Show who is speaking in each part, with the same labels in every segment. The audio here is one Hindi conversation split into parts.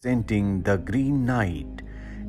Speaker 1: Centering the green night.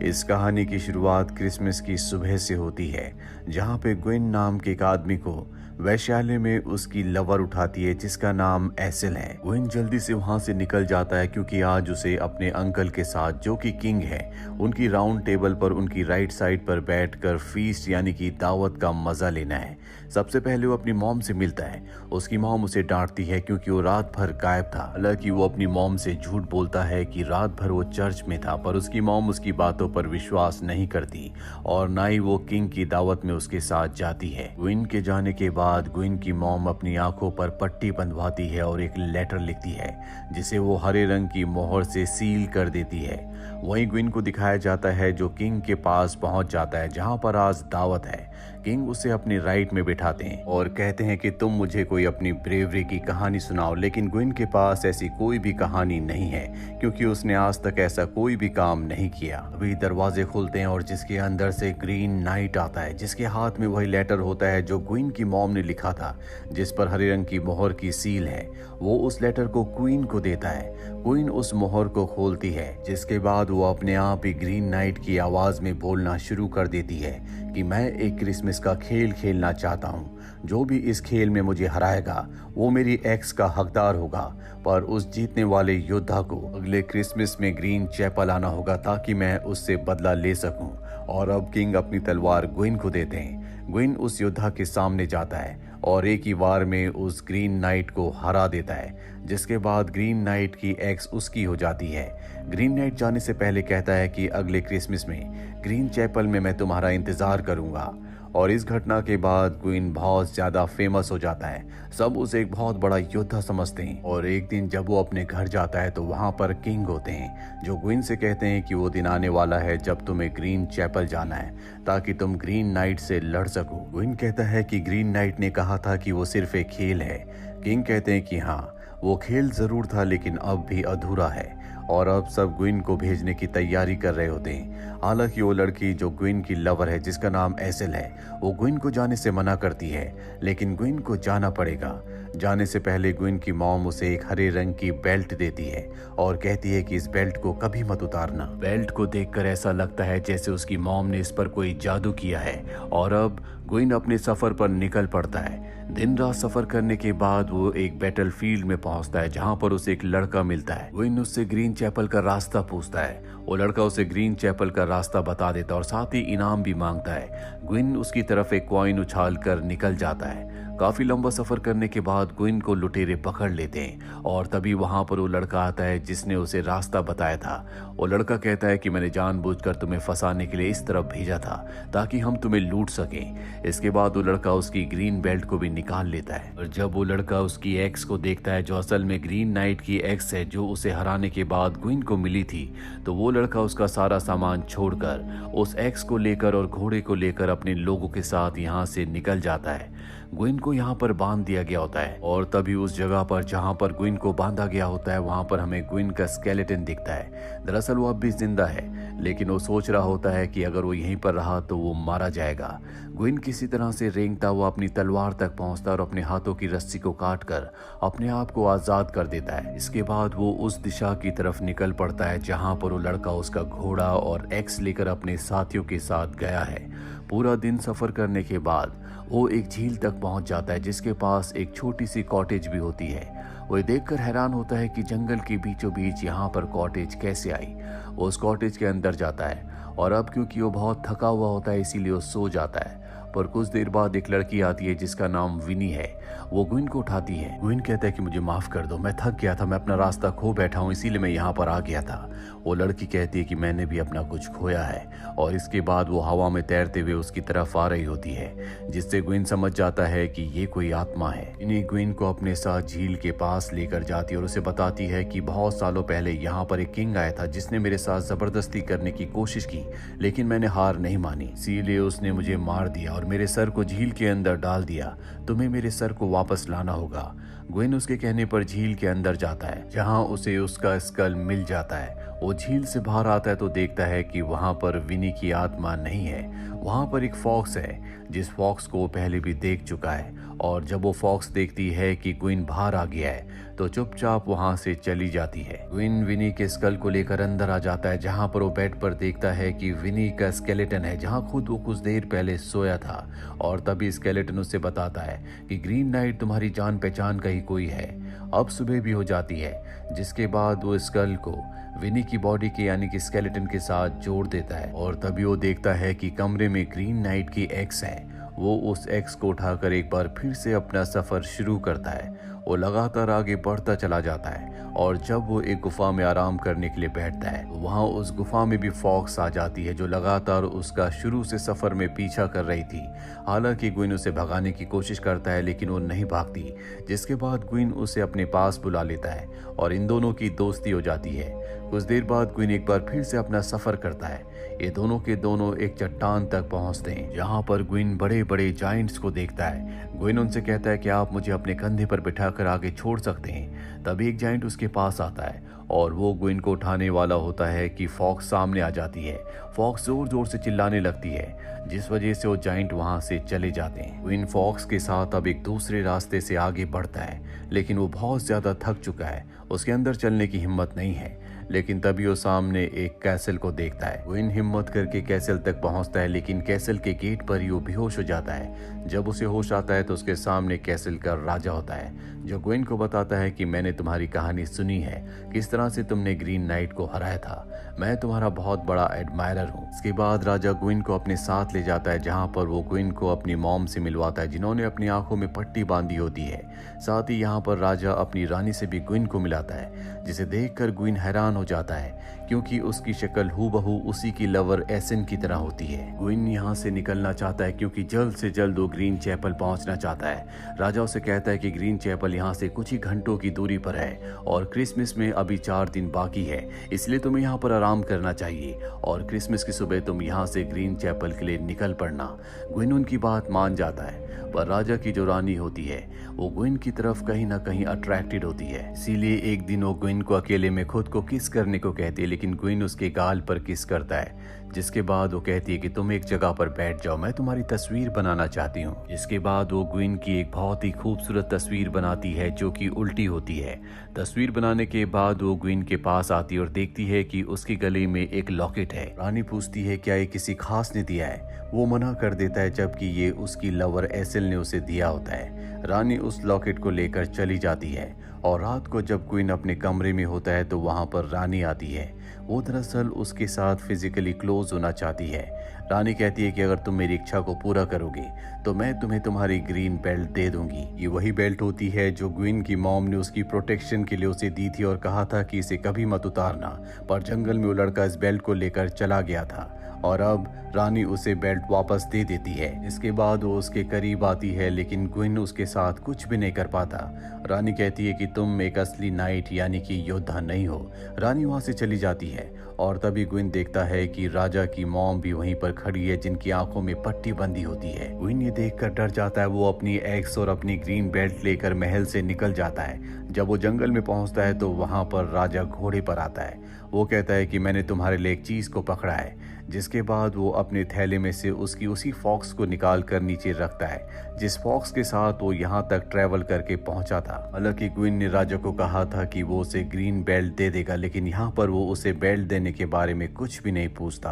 Speaker 1: इस कहानी की शुरुआत क्रिसमस की सुबह से होती है, जहां पे ग्विन नाम के एक आदमी को वैश्यालय में उसकी लवर उठाती है जिसका नाम एसेल है। ग्विन जल्दी से वहां से निकल जाता है क्योंकि आज उसे अपने अंकल के साथ, जो कि किंग है, उनकी राउंड टेबल पर उनकी राइट साइड पर बैठकर फीस्ट यानी कि दावत का मजा लेना है। सबसे पहले वो अपनी मॉम से मिलता है। उसकी मॉम उसे डांटती है क्योंकि वो रात भर गायब था। हालांकि वो अपनी मॉम से झूठ बोलता है कि रात भर वो चर्च में था, पर उसकी मॉम उसकी बातों पर विश्वास नहीं करती और ना ही वो किंग की दावत में उसके साथ जाती है। ग्विन के जाने के बाद ग्विन की मॉम अपनी आंखों पर पट्टी बंधवाती है और एक लेटर लिखती है जिसे वो हरे रंग की मोहर से सील कर देती है। वहीं ग्विन को दिखाया जाता है जो किंग के पास पहुंच जाता है जहां पर आज दावत है। किंग उसे अपनी राइट में बिठाते हैं और कहते हैं कि तुम मुझे कोई अपनी ब्रेवरी की कहानी सुनाओ, लेकिन ग्विन के पास ऐसी कोई भी कहानी नहीं है क्योंकि उसने आज तक ऐसा कोई भी काम नहीं किया। अभी दरवाजे खुलते हैं और जिसके अंदर से ग्रीन नाइट आता है, जिसके हाथ में वही लेटर होता है जो ग्विन की मॉम ने लिखा था, जिस पर हरे रंग की मोहर की सील है। वो उस लेटर को क्वीन को देता है। क्वीन उस मोहर को खोलती है, जिसके बाद वो अपने आप ही ग्रीन नाइट की आवाज में बोलना शुरू कर देती है कि मैं एक क्रिसमस का खेल खेलना चाहता हूँ। जो भी इस खेल में मुझे हराएगा वो मेरी एक्स का हकदार होगा, पर उस जीतने वाले योद्धा को अगले क्रिसमस में ग्रीन चैपल आना होगा ताकि मैं उससे बदला ले सकूं। और अब किंग अपनी तलवार ग्विन को देते हैं। ग्विन उस योद्धा के सामने जाता है और एक ही वार में उस ग्रीन नाइट को हरा देता है, जिसके बाद ग्रीन नाइट की एक्स उसकी हो जाती है। ग्रीन नाइट जाने से पहले कहता है कि अगले क्रिसमस में ग्रीन चैपल में मैं तुम्हारा इंतजार करूंगा। और इस घटना के बाद क्वीन बहुत ज्यादा फेमस हो जाता है। सब उसे एक बहुत बड़ा योद्धा समझते हैं और एक दिन जब वो अपने घर जाता है तो वहां पर किंग होते हैं जो क्वीन से कहते हैं कि वो दिन आने वाला है जब तुम्हें ग्रीन चैपल जाना है ताकि तुम ग्रीन नाइट से लड़ सको। क्वीन कहता है कि ग्रीन नाइट ने कहा था कि वो सिर्फ एक खेल है। किंग कहते हैं कि हाँ, वो खेल जरूर था लेकिन अब भी अधूरा है। और अब सब ग्विन को भेजने की तैयारी कर रहे होते हैं। हालांकि वो लड़की जो ग्विन की लवर है जिसका नाम एसेल है, वो ग्विन को जाने से मना करती है, लेकिन ग्विन को जाना पड़ेगा। जाने से पहले ग्विन की मॉम उसे एक हरे रंग की बेल्ट देती है और कहती है कि इस बेल्ट को कभी मत उतारना। बेल्ट को देखकर ऐसा लगता है जैसे उसकी मॉम ने इस पर कोई जादू किया है और अब ग्विन अपने सफर पर निकल पड़ता है। दिन रात सफर करने के बाद वो एक बैटल फील्ड में पहुंचता है जहां पर उसे एक लड़का मिलता है। ग्विन उससे ग्रीन चैपल का रास्ता पूछता है। वो लड़का उसे ग्रीन चैपल का रास्ता बता देता है और साथ ही इनाम भी मांगता है। ग्विन उसकी तरफ एक कॉइन उछाल कर निकल जाता है। काफी लंबा सफर करने के बाद ग्विन को लुटेरे पकड़ लेते हैं और तभी वहां पर वो लड़का आता है जिसने उसे रास्ता बताया था। वो लड़का कहता है कि मैंने जानबूझकर तुम्हें फंसाने के लिए इस तरफ भेजा था ताकि हम तुम्हें लूट सकें। इसके बाद वो लड़का उसकी ग्रीन बेल्ट को भी निकाल लेता है और जब वो लड़का उसकी एक्स को देखता है जो असल में ग्रीन नाइट की एक्स है जो उसे हराने के बाद ग्विन को मिली थी, तो वो लड़का उसका सारा सामान छोड़कर उस एक्स को लेकर और घोड़े को लेकर अपने लोगों के साथ यहाँ से निकल जाता है। ग्विन को यहाँ पर बांध दिया गया होता है और तभी उस जगह पर जहाँ पर ग्विन को बांधा गया होता है वहां पर हमें ग्विन का स्केलेटन दिखता है। दरअसल वो अब भी जिंदा है, लेकिन वो सोच रहा होता है कि अगर वो यहीं पर रहा तो वो मारा जाएगा। ग्विन किसी तरह से रेंगता हुआ अपनी तलवार तक पहुंचता और अपने हाथों की रस्सी को काट कर अपने आप को आजाद कर देता है। इसके बाद वो उस दिशा की तरफ निकल पड़ता है जहां पर वो लड़का उसका घोड़ा और एक्स लेकर अपने साथियों के साथ गया है। पूरा दिन सफर करने के बाद वो एक झील तक पहुंच जाता है जिसके पास एक छोटी सी कॉटेज भी होती है। वो देखकर हैरान होता है कि जंगल के बीचों बीच यहाँ पर कॉटेज कैसे आई। वो उस कॉटेज के अंदर जाता है और अब क्योंकि वो बहुत थका हुआ होता है इसीलिए वो सो जाता है। पर कुछ देर बाद एक लड़की आती है जिसका नाम विनी है। वो ग्विन को उठाती है। ग्विन कहता है कि मुझे माफ कर दो, मैं थक गया था, मैं अपना रास्ता खो बैठा हूँ इसीलिए मैं यहाँ पर आ गया था। वो लड़की कहती है कि मैंने भी अपना कुछ खोया है और इसके बाद वो हवा में तैरते हुए उसकी तरफ आ रही होती है, जिससे ग्विन समझ जाता है कि ये कोई आत्मा है। इन्हीं ग्विन को अपने साथ झील के पास लेकर जाती है और उसे बताती है कि बहुत सालों पहले यहाँ पर एक किंग आया था जिसने मेरे साथ जबरदस्ती करने की कोशिश की, लेकिन मैंने हार नहीं मानी, इसीलिए उसने मुझे मार दिया और मेरे सर को झील के अंदर डाल दिया। तुम्हें मेरे सर को वापस लाना होगा। ग्वेन उसके कहने पर झील के अंदर जाता है जहां उसे उसका स्कल मिल जाता है। वो झील से बाहर आता है तो देखता है कि वहां पर विनी की आत्मा नहीं है, वहां पर एक फॉक्स है जिस फॉक्स को वो पहले भी देख चुका है। और जब वो फॉक्स देखती है कि ग्वेन बाहर आ गया है तो चुपचाप वहां से चली जाती है। ग्वेन विनी के स्कल को लेकर अंदर आ जाता है जहां पर वो बेड पर देखता है कि विनी का स्केलेटन है जहां खुद वो कुछ देर पहले सोया था। और तभी स्केलेटन उससे बताता है कि ग्रीन नाइट तुम्हारी जान पहचान का ही कोई है। अब सुबह भी हो जाती है जिसके बाद वो स्कल को विनी की बॉडी के यानी कि स्केलेटन के साथ जोड़ देता है। और तभी वो देखता है कि कमरे में ग्रीन नाइट की एक्स है। वो उस एक्स को उठाकर एक बार फिर से अपना सफर शुरू करता है। वो लगातार आगे बढ़ता चला जाता है और जब वो एक गुफा में आराम करने के लिए बैठता है वहां उस गुफा में भी फॉक्स आ जाती है जो लगातार उसका शुरू से सफर में पीछा कर रही थी। हालांकि ग्वेन उसे भगाने की कोशिश करता है लेकिन वो नहीं भागती, जिसके बाद ग्वेन उसे अपने पास बुला लेता है और इन दोनों की दोस्ती हो जाती है। कुछ देर बाद ग्वेन एक बार फिर से अपना सफर करता है। ये दोनों के दोनों एक चट्टान तक पहुंचते हैं जहां पर ग्वेन बड़े बड़े जायंट्स को देखता है। ग्वेन उनसे कहता है कि आप मुझे अपने कंधे पर बिठाकर आगे छोड़ सकते हैं। तभी एक जायंट उसके पास आता है और वो ग्वेन को उठाने वाला होता है कि फॉक्स सामने आ जाती है। फॉक्स जोर जोर से चिल्लाने लगती है जिस वजह से वो जायंट वहां से चले जाते हैं। ग्वेन फॉक्स के साथ अब एक दूसरे रास्ते से आगे बढ़ता है लेकिन वो बहुत ज्यादा थक चुका है, उसके अंदर चलने की हिम्मत नहीं है। लेकिन तभी वो सामने एक कैसल को देखता है। ग्वेन हिम्मत करके कैसल तक पहुंचता है लेकिन कैसल के गेट पर ही वो बेहोश हो जाता है। जब उसे होश आता है तो उसके सामने कैसल का राजा होता है जो ग्वेन को बताता है कि मैंने तुम्हारी कहानी सुनी है, किस तरह से तुमने ग्रीन नाइट को हराया था। मैं तुम्हारा बहुत बड़ा एडमायरर हूँ। इसके बाद राजा ग्वेन को अपने साथ ले जाता है जहाँ पर वो ग्वेन को अपनी मॉम से मिलवाता है जिन्होंने अपनी आंखों में पट्टी बांधी होती है। साथ ही यहाँ पर राजा अपनी रानी से भी ग्वेन को मिलाता है जिसे देखकर ग्वेन हैरान हो जाता है क्योंकि उसकी शक्ल हूबहू उसी की लवर एसन की तरह होती है। ग्वेन यहाँ से निकलना चाहता है क्योंकि जल्द से जल्द वो ग्रीन चैपल पहुंचना चाहता है। राजा उसे कहता है कि ग्रीन चैपल यहाँ से कुछ ही घंटों की दूरी पर है और क्रिसमस में अभी 4 दिन बाकी है, इसलिए तुम्हें यहाँ पर आराम करना चाहिए और क्रिसमस की सुबह तुम यहाँ से ग्रीन चैपल के लिए निकल पड़ना। ग्वेन उनकी बात मान जाता है पर राजा की जो रानी होती है वो ग्वेन की तरफ कहीं ना कहीं अट्रैक्टेड होती है। इसीलिए एक दिन वो ग्वेन को अकेले में खुद को किस करने को कहती है लेकिन ग्वेन उसके गाल पर किस करता है, जिसके बाद वो कहती है कि तुम एक जगह पर बैठ जाओ, मैं तुम्हारी तस्वीर बनाना चाहती हूँ। इसके बाद वो ग्वेन की एक बहुत ही खूबसूरत तस्वीर बनाती है जो कि उल्टी होती है। तस्वीर बनाने के बाद वो ग्वेन के पास आती है और देखती है कि उसके गले में एक लॉकेट है। रानी पूछती है क्या ये किसी खास ने दिया है, वो मना कर देता है जबकि ये उसकी लवर एसेल ने उसे दिया होता है। रानी उस लॉकेट को लेकर चली जाती है और रात को जब ग्वेन अपने कमरे में होता है तो वहां पर रानी आती है। वो दरअसल उसके साथ फिजिकली क्लोज होना चाहती है। रानी कहती है कि अगर तुम मेरी इच्छा को पूरा करोगे तो मैं तुम्हें तुम्हारी ग्रीन बेल्ट दे दूंगी। ये वही बेल्ट होती है जो ग्वेन की मॉम ने उसकी प्रोटेक्शन के लिए उसे दी थी और कहा था कि इसे कभी मत उतारना, पर जंगल में वो लड़का इस बेल्ट को लेकर चला गया था और अब रानी उसे बेल्ट वापस दे देती है। इसके बाद वो उसके करीब आती है लेकिन ग्वेन उसके साथ कुछ भी नहीं कर पाता। रानी कहती है कि तुम एक असली नाइट यानी कि योद्धा नहीं हो। रानी वहां से चली जाती है और तभी ग्वेन देखता है कि राजा की मॉम भी वहीं पर खड़ी है जिनकी आंखों में पट्टी बंधी होती है। ग्वेन ये देखकर डर जाता है। वो अपनी एक्स और अपनी ग्रीन बेल्ट लेकर महल से निकल जाता है। जब वो जंगल में पहुंचता है तो वहां पर राजा घोड़े पर आता है। वो कहता है कि मैंने तुम्हारे लिए एक चीज को पकड़ा है, जिसके बाद वो अपने थैले में से उसकी उसी फॉक्स को निकाल कर नीचे रखता है जिस फॉक्स के साथ वो यहाँ तक ट्रेवल करके पहुंचा था। हालांकि ग्वेन ने राजा को कहा था कि वो उसे ग्रीन बेल्ट दे देगा लेकिन यहाँ पर वो उसे बेल्ट देने के बारे में कुछ भी नहीं पूछता।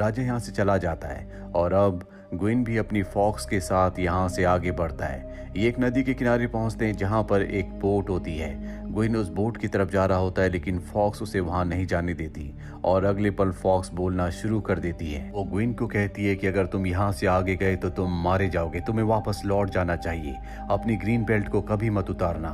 Speaker 1: राजा यहाँ से चला जाता है और अब ग्वेन भी अपनी फॉक्स के साथ यहाँ से आगे बढ़ता है। ये एक नदी के किनारे पहुंचते हैं जहाँ पर एक बोट होती है। ग्वेन उस बोट की तरफ जा रहा होता है लेकिन फॉक्स उसे वहां नहीं जाने देती और अगले पल फॉक्स बोलना शुरू कर देती है। वो ग्वेन को कहती है कि अगर तुम यहाँ से आगे गए तो तुम मारे जाओगे, तुम्हें वापस लौट जाना चाहिए, अपनी ग्रीन बेल्ट को कभी मत उतारना।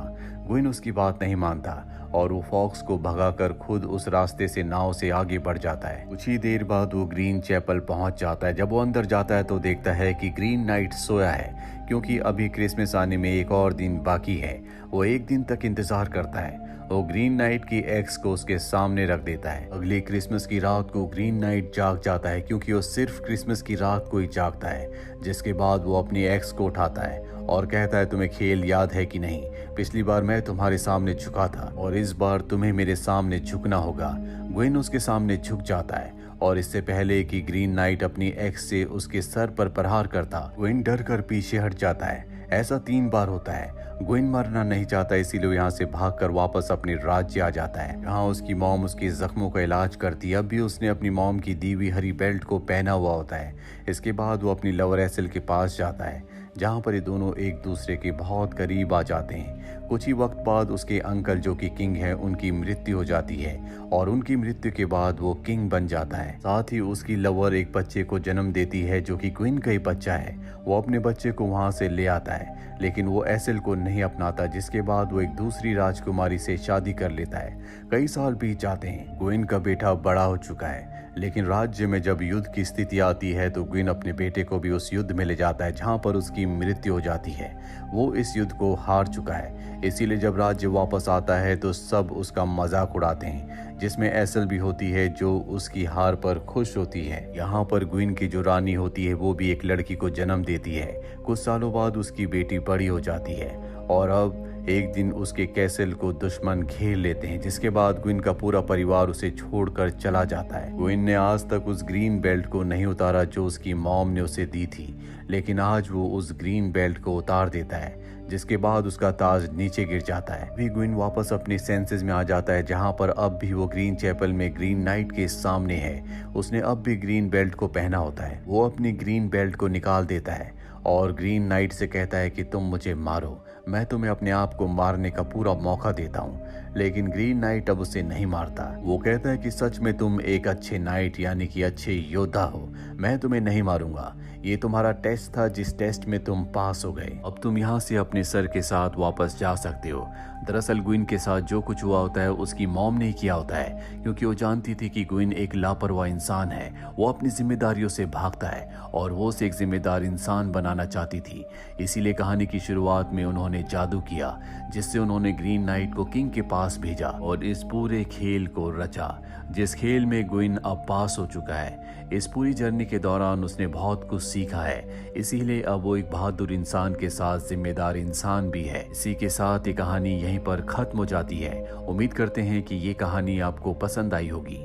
Speaker 1: ग्वेन उसकी बात नहीं मानता और वो फॉक्स को भगाकर खुद उस रास्ते से नाव से आगे बढ़ जाता है। कुछ ही देर बाद वो ग्रीन चैपल पहुंच जाता है। जब वो अंदर जाता है तो देखता है कि ग्रीन नाइट सोया है क्योंकि अभी क्रिसमस आने में एक और दिन बाकी है। वो एक दिन तक इंतजार करता है। वो ग्रीन नाइट की एक्स को उसके सामने रख देता है। अगली क्रिसमस की रात को ग्रीन नाइट जाग जाता है क्योंकि वो सिर्फ क्रिसमस की रात को ही जागता है, जिसके बाद वो अपनी एक्स को उठाता है और कहता है, तुम्हें खेल याद है कि नहीं? पिछली बार मैं तुम्हारे सामने झुका था और इस बार तुम्हें मेरे सामने झुकना होगा। ग्वेन उसके सामने झुक जाता है और इससे पहले कि ग्रीन नाइट अपनी एक्स से उसके सर पर प्रहार करता, ग्वेन डर कर पीछे हट जाता है। ऐसा 3 बार होता है। ग्वेन मरना नहीं चाहता, इसीलिए वो यहाँ से भागकर वापस अपने राज्य आ जाता है। यहाँ उसकी मॉम उसके जख्मों का इलाज करती है। अब भी उसने अपनी मॉम की दी हुई हरी बेल्ट को पहना हुआ होता है। इसके बाद वो अपनी लवर एसेल के पास जाता है, जहाँ पर ये दोनों एक दूसरे के बहुत करीब आ जाते हैं। कुछ ही वक्त बाद उसके अंकल जो कि किंग है, उनकी मृत्यु हो जाती है और उनकी मृत्यु के बाद वो किंग बन जाता है। साथ ही उसकी लवर एक बच्चे को जन्म देती है जो कि क्वीन का ही बच्चा है। वो अपने बच्चे को वहां से ले आता है, लेकिन वो एसेल को नहीं अपनाता, जिसके बाद वो एक दूसरी राजकुमारी से शादी कर लेता है। कई साल बीत जाते हैं। ग्वेन का बेटा बड़ा हो चुका है, लेकिन राज्य में जब युद्ध की स्थिति आती है तो ग्वेन अपने बेटे को भी उस युद्ध में ले जाता है जहां पर उसकी मृत्यु हो जाती है। वो इस युद्ध को हार चुका है, इसीलिए जब राज्य वापस आता है तो सब उसका मजाक उड़ाते हैं, जिसमें एसेल भी होती है जो उसकी हार पर खुश होती है। यहाँ पर ग्वेन की जो रानी होती है वो भी एक लड़की को जन्म देती है। कुछ सालों बाद उसकी बेटी बड़ी हो जाती है और अब एक दिन उसके कैसल को दुश्मन घेर लेते हैं, जिसके बाद ग्वेन का पूरा परिवार उसे छोड़कर चला जाता है। ग्वेन ने आज तक उस ग्रीन बेल्ट को नहीं उतारा जो उसकी मॉम ने उसे दी थी, लेकिन आज वो उस ग्रीन बेल्ट को उतार देता है, जिसके बाद उसका ताज नीचे गिर जाता है। भी ग्वेन वापस अपनी सेंसेस में आ जाता है, जहां पर अब भी वो ग्रीन चैपल में ग्रीन नाइट के सामने है। उसने अब भी ग्रीन बेल्ट को पहना होता है। वो अपनी ग्रीन बेल्ट को निकाल देता है और ग्रीन नाइट से कहता है कि तुम मुझे मारो, मैं तुम्हें अपने आप को मारने का पूरा मौका देता हूँ। लेकिन ग्रीन नाइट अब उसे नहीं मारता। वो कहता है कि सच में तुम एक अच्छे नाइट यानी कि अच्छे योद्धा हो, मैं तुम्हें नहीं मारूंगा। ये तुम्हारा टेस्ट था जिस टेस्ट में तुम पास हो गए। अब तुम यहाँ से अपने सर के साथ वापस जा सकते हो। दरअसल ग्वेन के साथ जो कुछ हुआ होता है उसकी मॉम ने किया होता है, क्योंकि वो जानती थी कि ग्वेन एक लापरवाह इंसान है। वो अपनी जिम्मेदारियों से भागता है और वो उसे एक जिम्मेदार इंसान बनाना चाहती थी। इसीलिए कहानी की शुरुआत में उन्होंने जादू किया, जिससे उन्होंने ग्रीन नाइट को किंग के पास भेजा और इस पूरे खेल को रचा, जिस खेल में ग्वेन अब पास हो चुका है। इस पूरी जर्नी के दौरान उसने बहुत कुछ सीखा है, इसीलिए अब वो एक बहादुर इंसान के साथ जिम्मेदार इंसान भी है। इसी के साथ ये कहानी यहीं पर खत्म हो जाती है। उम्मीद करते हैं कि ये कहानी आपको पसंद आई होगी।